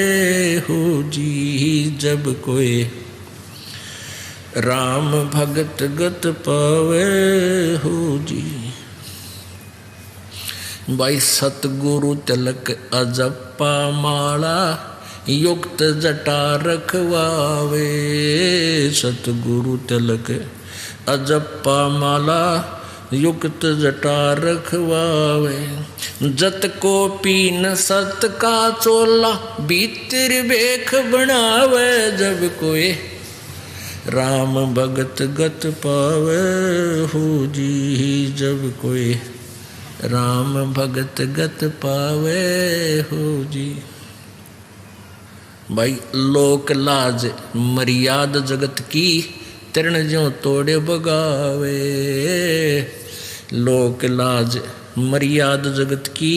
S1: हो जी, जब कोई राम भक्त गत पावे हो जी। भाई सतगुरु तिलक अजप्पा माला, युक्त जटा रखवावे, सतगुरु तिलक अजप्पा माला, युक्त जटा रखवावे। जत को पीन सत का चोला, भीतर बेख बनावे, जब कोई राम भगत गत पावे हो जी, जब कोई राम भगत गत पावे हो जी। भाई लोक लाज मर्याद जगत की, तृण ज्यों तोड़े बगावे, लोक लाज मर्याद जगत की,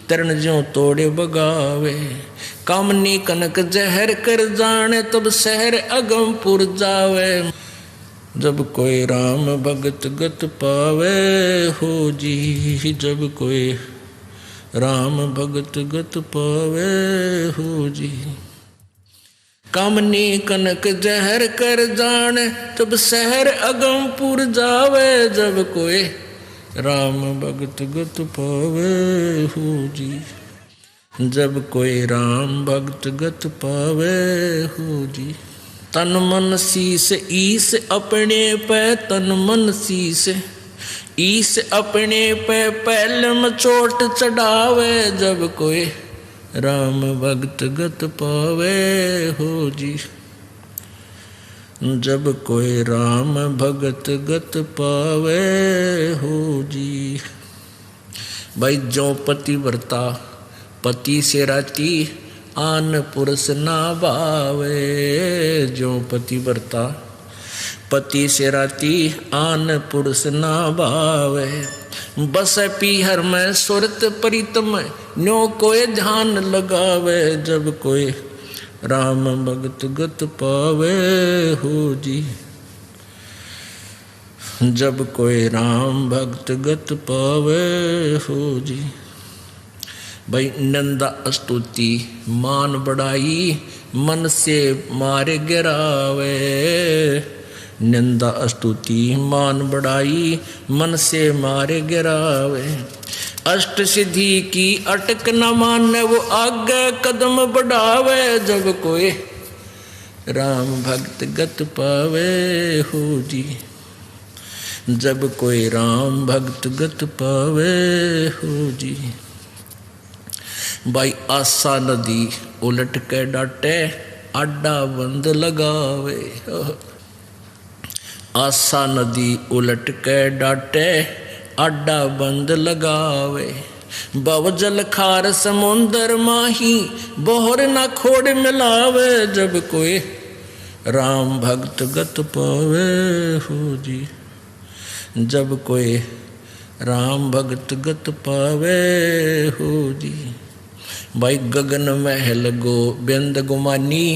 S1: तृण ज्यों तोड़े बगावे। कामनी कनक जहर कर जाने, तब शहर अगमपुर जावे, जब कोई राम भगत गत पावे हो जी, जब कोई राम भगत गत पावे हो जी। कामनी कनक जहर कर जाने, तब शहर अगमपुर जावे, जब कोई राम भगत गत पावे हो जी, जब कोई राम भक्त गत पावे हो जी। तन मन शीस ईस अपने पे, तन मन शीस ईस अपने पे, पहले में चोट चढ़ावे, जब कोई राम भक्त गत पावे हो जी, जब कोई राम भगत गत पावे हो जी। भाई जो पतिव्रता पति से राती, आन पुरुष ना भावे, जो पतिव्रता पति से राती, आन पुरुष ना भावे। बस पीहर में सुरत प्रीतम न्यो कोई ध्यान लगावे, जब कोई राम भगत गत पावे हो जी, जब कोई राम भक्त गत पावे हो जी। भाई नंदा स्तुति मान बढ़ाई मन से मारे गिरावे, निंदा स्तुति मान बढ़ाई मन से मारे गिरावे। अष्ट सिद्धि की अटक न माने वो आगे कदम बढ़ावे, जब कोई राम भक्त गत पावे हो जी, जब कोई राम भक्त गत पावे हो जी। भाई आशा नदी उलट के डाटे आडा बंद लगावे, आशा नदी उलट के डाटे आडा बंद लगावे। बवजल खार समुंदर माही बोहर ना खोड़ मिलावे, जब कोई राम भक्त गत पावे हो जी, जब कोई राम भक्त गत पावे हो जी। भाई गगन महल गोबिंद गुमानी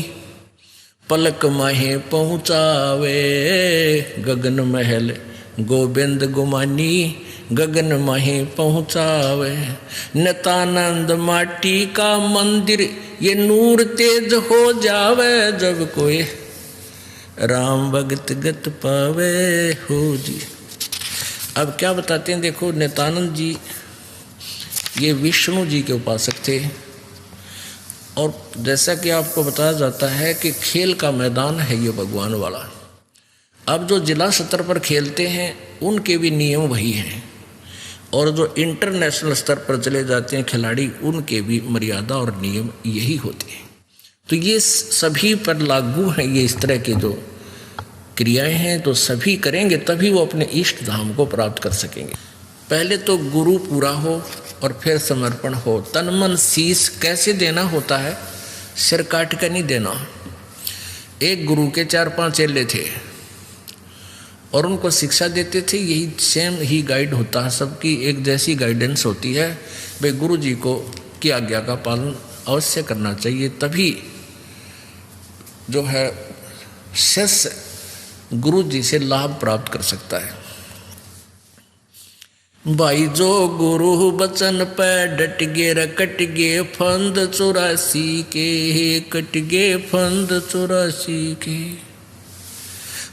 S1: पलक माहे पहुँचावे, गगन महल गोबिंद गुमानी गगन माहे पहुँचावे। नित्यानंद माटी का मंदिर ये नूर तेज हो जावे, जब कोई राम भगत गत पावे हो जी। अब क्या बताते हैं, देखो नित्यानंद जी ये विष्णु जी के उपासक थे, और जैसा कि आपको बताया जाता है कि खेल का मैदान है ये भगवान वाला। अब जो जिला स्तर पर खेलते हैं उनके भी नियम वही हैं, और जो इंटरनेशनल स्तर पर चले जाते हैं खिलाड़ी उनके भी मर्यादा और नियम यही होते हैं। तो ये सभी पर लागू हैं, ये इस तरह के जो क्रियाएं हैं तो सभी करेंगे तभी वो अपने इष्ट धाम को प्राप्त कर सकेंगे। पहले तो गुरु पूरा हो और फिर समर्पण हो। तन मन शीश कैसे देना होता है, सिर काट कर नहीं देना। एक गुरु के 4-5 चेले थे और उनको शिक्षा देते थे, यही सेम ही गाइड होता है, सबकी एक जैसी गाइडेंस होती है। भाई गुरु जी को की आज्ञा का पालन अवश्य करना चाहिए, तभी जो है शिष्य गुरु जी से लाभ प्राप्त कर सकता है। भाई जो गुरु बचन पे डट गे कट गे फंद 84 के, कट गे फंद 84 के।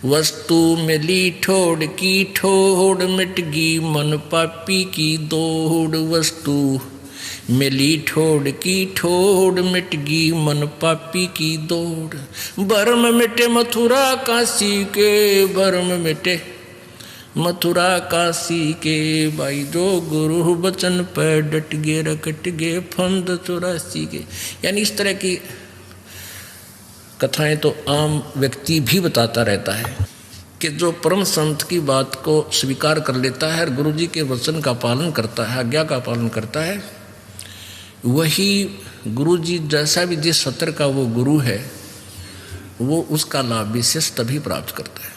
S1: वस्तु मिली ठोड़ की ठोड़ मिट गी मन पापी की दौड़, वस्तु मिली ठोड़ की ठोड़ मिट गी मन पापी की दौड़। भरम मिटे मथुरा काशी के, भरम मिटे मथुरा काशी के। भाई जो गुरु बचन पर डट गे रकट गे फंद 84 के। यानी इस तरह की कथाएं तो आम व्यक्ति भी बताता रहता है कि जो परम संत की बात को स्वीकार कर लेता है और गुरु जी के वचन का पालन करता है, आज्ञा का पालन करता है, वही गुरु जी जैसा भी जिस सत्र का वो गुरु है वो उसका लाभ विशेष तभी प्राप्त करता है।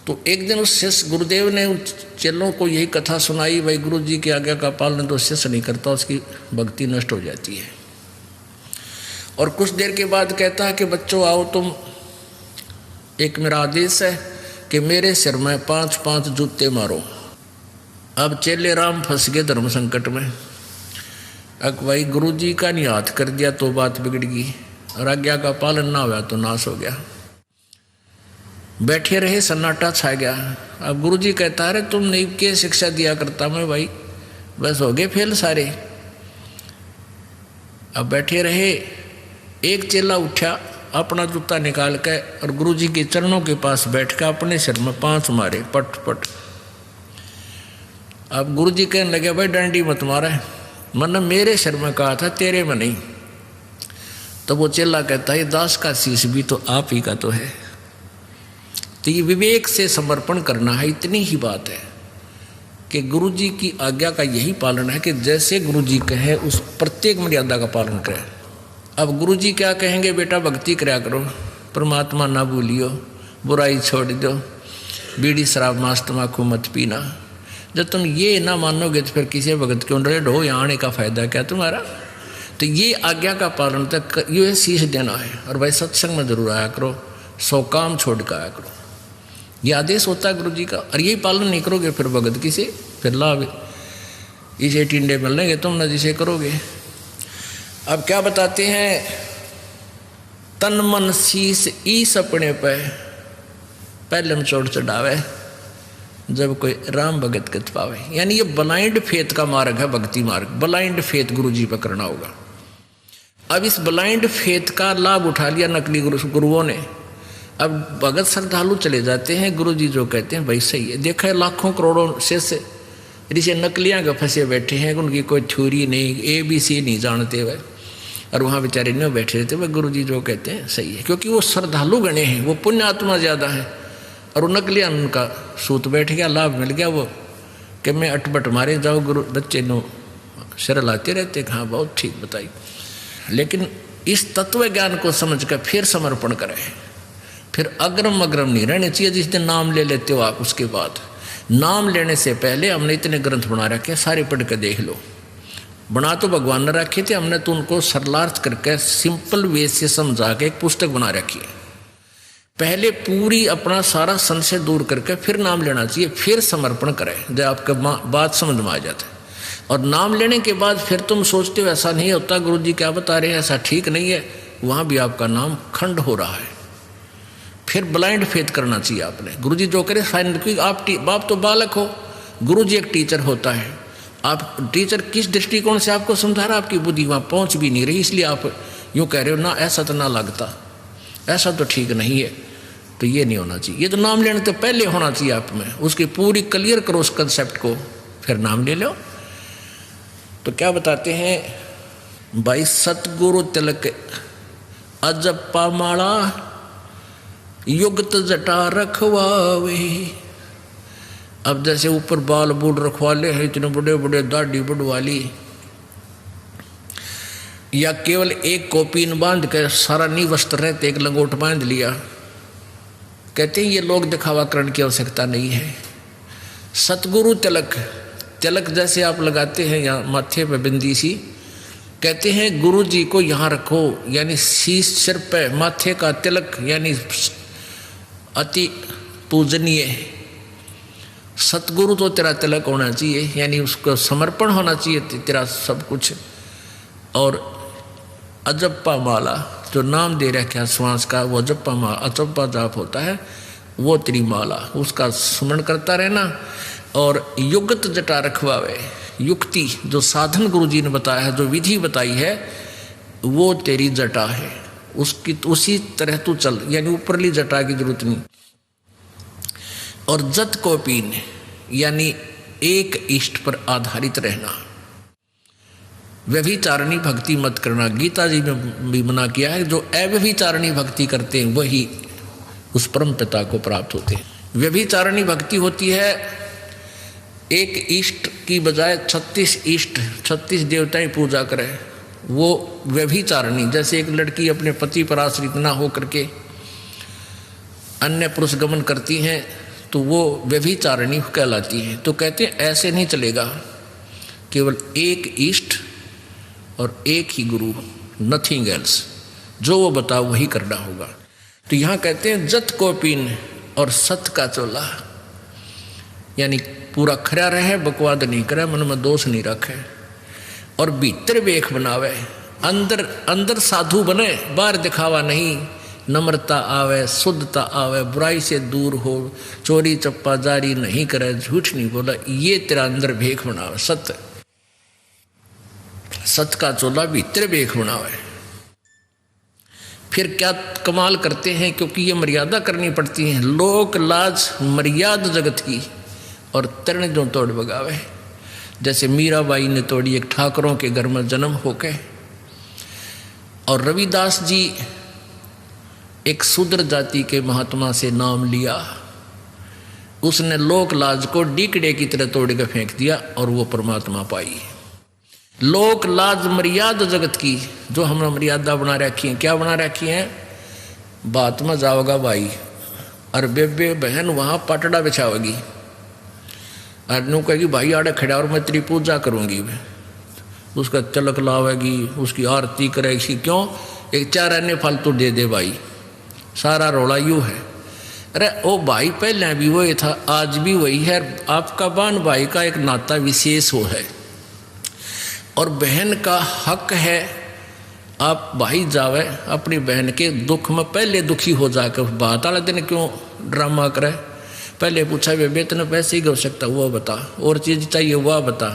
S1: तो एक दिन उस शिष्य गुरुदेव ने चेलों को यही कथा सुनाई, भाई गुरु जी की आज्ञा का पालन तो शिष्य नहीं करता, उसकी भक्ति नष्ट हो जाती है। और कुछ देर के बाद कहता है कि बच्चों आओ, तुम एक मेरा आदेश है कि मेरे सिर में 5-5 जूते मारो। अब चेले राम फंस गए धर्म संकट में। अब भाई गुरु जी का नहीं हाथ कर दिया तो बात बिगड़ गई, और आज्ञा का पालन ना हुआ तो नाश हो गया। बैठे रहे, सन्नाटा छा गया। अब गुरु जी कहता है तुम नहीं के शिक्षा दिया करता मैं, भाई बस हो गए फेल सारे। अब बैठे रहे, एक चेला उठा अपना जूता निकाल के और गुरु जी के चरणों के पास बैठ कर अपने सिर में 5 मारे, पट पट। अब गुरु जी कहने लगे भाई डंडी मत मारा, मन मेरे सिर में कहा था तेरे में नहीं। तो वो चेला कहता है दास का शीश भी तो आप ही का तो है। तो ये विवेक से समर्पण करना है, इतनी ही बात है कि गुरु जी की आज्ञा का यही पालन है कि जैसे गुरु जी कहे उस प्रत्येक मर्यादा का पालन करें। अब गुरु जी क्या कहेंगे, बेटा भक्ति कराया करो, परमात्मा ना भूलियो, बुराई छोड़ दो, बीड़ी शराब मांस तम्बाकू मत पीना, जब तुम ये ना मानोगे तो फिर किसी भगत क्यों रेड हो, यहाँ आने का फायदा क्या तुम्हारा। तो ये आज्ञा का पालन तक ये शीश देना है। और भाई सत्संग में जरूर आया करो, 100 काम छोड़ कर आया करो, ये आदेश होता है गुरु जी का। और यही पालन नहीं करोगे फिर भगत किसे, फिर लाभ इसे टिंडे मिलेंगे तुम न जिसे करोगे। अब क्या बताते हैं, तन मन शीस ईस अपने पे पहले में चोट चढ़ावे जब कोई राम भगत कत पावे। यानी ये ब्लाइंड फेथ का मार्ग है, भक्ति मार्ग। ब्लाइंड फेथ गुरु जी पर करना होगा। अब इस ब्लाइंड फेथ का लाभ उठा लिया नकली गुरुओं ने। अब भगत श्रद्धालु चले जाते हैं, गुरु जी जो कहते हैं भाई सही है। देखा है लाखों करोड़ों शिष्य ऋषि नकलियाँ का फंसे बैठे हैं, उनकी कोई थ्योरी नहीं, ABC नहीं जानते हुए, और वहाँ बेचारे नहीं बैठे रहते। वह गुरु जी जो कहते हैं सही है, क्योंकि वो श्रद्धालु गणे हैं, वो पुण्य आत्मा ज़्यादा है। और वो नकलियाँ उनका सूत बैठ गया, लाभ मिल गया। वो कि मैं अटबट मारे जाओ, गुरु बच्चे नो सिर लाते रहते। हाँ बहुत ठीक बताई। लेकिन इस तत्व ज्ञान को समझ कर फिर समर्पण करें, फिर अग्रम अग्रम नहीं रहने चाहिए। जिस दिन नाम ले लेते हो आप, उसके बाद नाम लेने से पहले हमने इतने ग्रंथ बना रखे, सारे पढ़ कर देख लो। बना तो भगवान ने रखे थे, हमने तो उनको सरलार्थ करके सिंपल वे से समझा के एक पुस्तक बना रखी है। पहले पूरी अपना सारा संशय दूर करके फिर नाम लेना चाहिए, फिर समर्पण करें जब आपका बात समझ में आ जाता है। और नाम लेने के बाद फिर तुम सोचते हो ऐसा नहीं होता, गुरु जी क्या बता रहे हैं ऐसा ठीक नहीं है, वहाँ भी आपका नाम खंड हो रहा है। फिर ब्लाइंड फेथ करना चाहिए आपने। गुरु जी जो करे फाइनल, क्योंकि आप तो बालक हो, गुरु जी एक टीचर होता है। आप टीचर किस दृष्टिकोण से आपको समझा रहा, आपकी बुद्धि वहाँ पहुँच भी नहीं रही, इसलिए आप यूँ कह रहे हो ना ऐसा तो ना लगता, ऐसा तो ठीक नहीं है। तो ये नहीं होना चाहिए। ये तो नाम लेने तो पहले होना चाहिए आप में, उसकी पूरी क्लियर करो उस कंसेप्ट को, फिर नाम ले लो। तो क्या बताते हैं भाई, सतगुरु तिलक अजप्पा माला युक्त जटा रखवावे। अब जैसे ऊपर बाल बूढ़ रखवाले हैं, इतने बड़े बड़े दाढ़ी बढ़वाली, या केवल एक कोपीन बांध कर सारा नी वस्त्र रहते एक लंगोट बांध लिया, कहते हैं ये लोग दिखावा करने की आवश्यकता नहीं है। सतगुरु तिलक, तिलक जैसे आप लगाते हैं यहाँ माथे पे बिंदी सी, कहते हैं गुरु जी को यहाँ रखो, यानी शीश सिर पे माथे का तिलक, यानी अति पूजनीय सतगुरु तो तेरा तिलक होना चाहिए, यानी उसको समर्पण होना चाहिए तेरा सब कुछ। और अजप्पा माला जो नाम दे रखा श्वास का, वो अजप्पा माला, अजप्पा जाप होता है, वो तेरी माला, उसका स्मरण करता रहना। और युक्त जटा रखवावे, युक्ति जो साधन गुरु जी ने बताया है, जो विधि बताई है, वो तेरी जटा है, उसकी उसी तरह तू चल, यानी ऊपरली जटा की जरूरत नहीं। और जत को पीन, यानी एक इष्ट पर आधारित रहना। व्यभिचारिणी भक्ति मत करना, गीता जी में भी मना किया है। जो अव्यभिचारिणी भक्ति करते हैं वही उस परम पिता को प्राप्त होते हैं। व्यभिचारिणी भक्ति होती है एक इष्ट की बजाय 36 इष्ट, 36 देवताएं पूजा करे, वो व्यभिचारिणी। जैसे एक लड़की अपने पति पर आश्रित ना हो करके अन्य पुरुष गमन करती हैं, तो वो व्यभिचारिणी कहलाती है। तो कहते हैं ऐसे नहीं चलेगा, केवल एक इष्ट और एक ही गुरु, नथिंग एल्स, जो वो बताओ वही करना होगा। तो यहाँ कहते हैं जत को पीन और सत का चोला, यानी पूरा खरा रहे, बकवाद नहीं करे, मन में दोष नहीं रखे, और भीतर वेख बनावे, अंदर अंदर साधु बने, बाहर दिखावा नहीं, नम्रता आवे, शुद्धता आवे, बुराई से दूर हो, चोरी चप्पा जारी नहीं करे, झूठ नहीं बोला, ये तेरा अंदर भेख बनावे। सत्य सत का चोला भीतर भेख बनावे। फिर क्या कमाल करते हैं, क्योंकि ये मर्यादा करनी पड़ती है, लोक लाज मर्याद जगत की, और तरण जो तोड़ बगावे। जैसे मीराबाई ने तोड़ी एक ठाकरों के घर में जन्म होके, और रविदास जी एक शूद्र जाति के महात्मा से नाम लिया, उसने लोक लाज को डीकड़े की तरह तोड़ के फेंक दिया और वो परमात्मा पाई। लोक लाज मर्यादा जगत की, जो हमने मर्यादा बना रखी है, क्या बना रखी है, बात में जाओगा भाई और बेबे बहन वहाँ पटड़ा बिछाओगी, नु कहेगी भाई आड़े खड़ा और मैं तेरी पूजा करूँगी, उसका तिलक लावेगी, उसकी आरती करेगी। क्यों? एक चार अन्य फालतू दे दे भाई, सारा रोला यूँ है। अरे ओ भाई पहले भी वही था, आज भी वही है। आपका बहन भाई का एक नाता विशेष हो है, और बहन का हक है आप भाई जावे अपनी बहन के दुख में पहले दुखी हो जाकर बात वाले दिन क्यों ड्रामा करे। पहले पूछा बेबे तेने पैसे की आवश्यकता वो बता, और चीज़ चाहिए वह बता,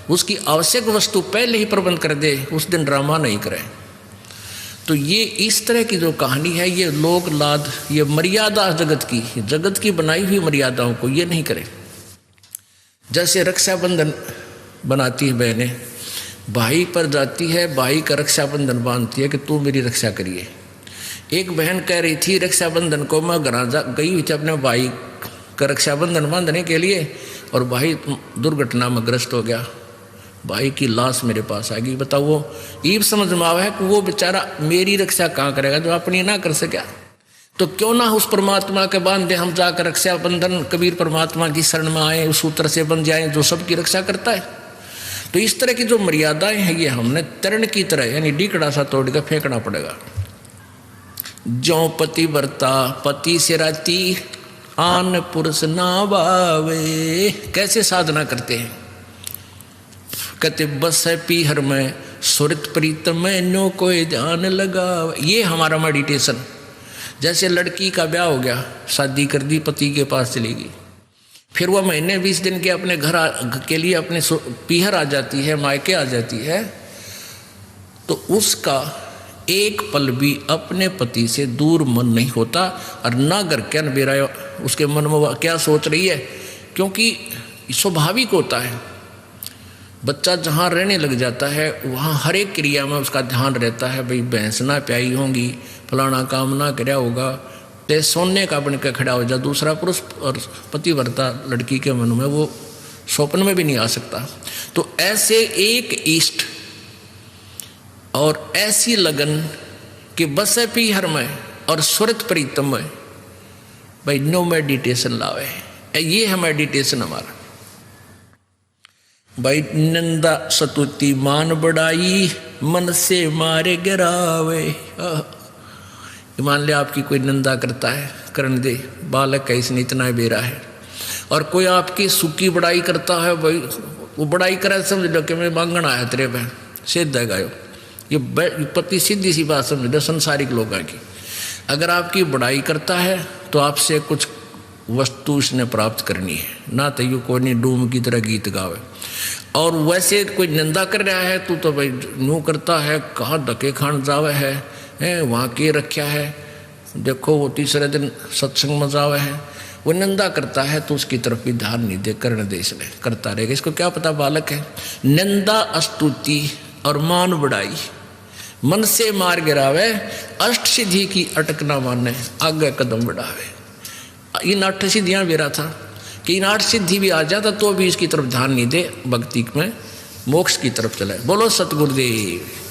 S1: उसकी आवश्यक वस्तु पहले ही प्रबंध कर दे, उस दिन ड्रामा नहीं करे। तो ये इस तरह की जो कहानी है, ये लोक लाद, ये मर्यादा जगत की बनाई हुई मर्यादाओं को ये नहीं करे। जैसे रक्षाबंधन बनाती है बहनें, भाई पर जाती है, भाई का रक्षाबंधन बांधती है कि तू मेरी रक्षा करिए। एक बहन कह रही थी रक्षाबंधन को मैं घर गई हुई थी अपने भाई का रक्षाबंधन बांधने के लिए, और भाई दुर्घटना में ग्रस्त हो गया, भाई की लाश मेरे पास आ गई। बताओ वो ईब समझ में आवा है कि वो बेचारा मेरी रक्षा कहाँ करेगा जो अपनी ना कर सके। तो क्यों ना उस परमात्मा के बांधे हम जाकर रक्षाबंधन, कबीर परमात्मा की शरण में आए, उस सूत्र से बन जाए जो सबकी रक्षा करता है। तो इस तरह की जो मर्यादाएं हैं ये हमने तरण की तरह यानी डीकड़ा सा तोड़ कर फेंकना पड़ेगा। जो पति बरता पति से राती आन पुरुष ना बावे, कैसे साधना करते हैं। कहते बस है पीहर में सुरत प्रीत में नो कोई ध्यान लगा। ये हमारा मेडिटेशन। जैसे लड़की का ब्याह हो गया, शादी कर दी, पति के पास चलेगी, फिर वह महीने 20 दिन के अपने घर के लिए अपने पीहर आ जाती है, मायके आ जाती है, तो उसका एक पल भी अपने पति से दूर मन नहीं होता, और ना घर क्या नबेरा उसके मन में क्या सोच रही है, क्योंकि स्वाभाविक होता है। बच्चा जहाँ रहने लग जाता है वहाँ हर एक क्रिया में उसका ध्यान रहता है, भाई भैंस ना प्याई होंगी, फलाना काम ना कराया होगा, ते सोने का बन के खड़ा हो जा दूसरा पुरुष, और पतिव्रता लड़की के मन में वो स्वप्न में भी नहीं आ सकता। तो ऐसे एक इष्ट और ऐसी लगन कि बसे पीहर में और सुरत प्रीतम में, भाई नो मेडिटेशन लावे। ये है मेडिटेशन हमारा। भाई नंदा सतुति मान बढ़ाई मन से मारे गिरावे। मान लिया आपकी कोई निंदा करता है, करने दे, बालक है इसने इतना बेरा है। और कोई आपकी सुखी बड़ाई करता है, भाई वो बड़ाई करे समझ लो कि मैं मांगना आया तेरे बहन सिद्ध है गायो। ये पति सीधी सी बात समझ लो संसारिक लोगों की। अगर आपकी बड़ाई करता है तो आपसे कुछ वस्तु इसने प्राप्त करनी है, ना तो यू कोई नहीं डूम की तरह गीत गावे। और वैसे कोई निंदा कर रहा है तो भाई नू करता है, कहाँ धक्के खान जावे है वहाँ के रखा है, देखो वो तीसरे दिन सत्संग में जावे है। वो निंदा करता है तो उसकी तरफ भी ध्यान नहीं दे, करने दे, इसलिए करता रहेगा। इसको क्या पता बालक है। निंदा स्तुति और मान बढ़ाई मन से मार गिरावे, अष्ट सिद्धि की अटक ना माने आगे कदम बढ़ावे। इन 8 सिद्धियाँ बेरा था कि इन 8 सिद्धि भी आ जाता तो भी इसकी तरफ ध्यान नहीं दे, भक्ति में मोक्ष की तरफ चले। बोलो सतगुरुदेव।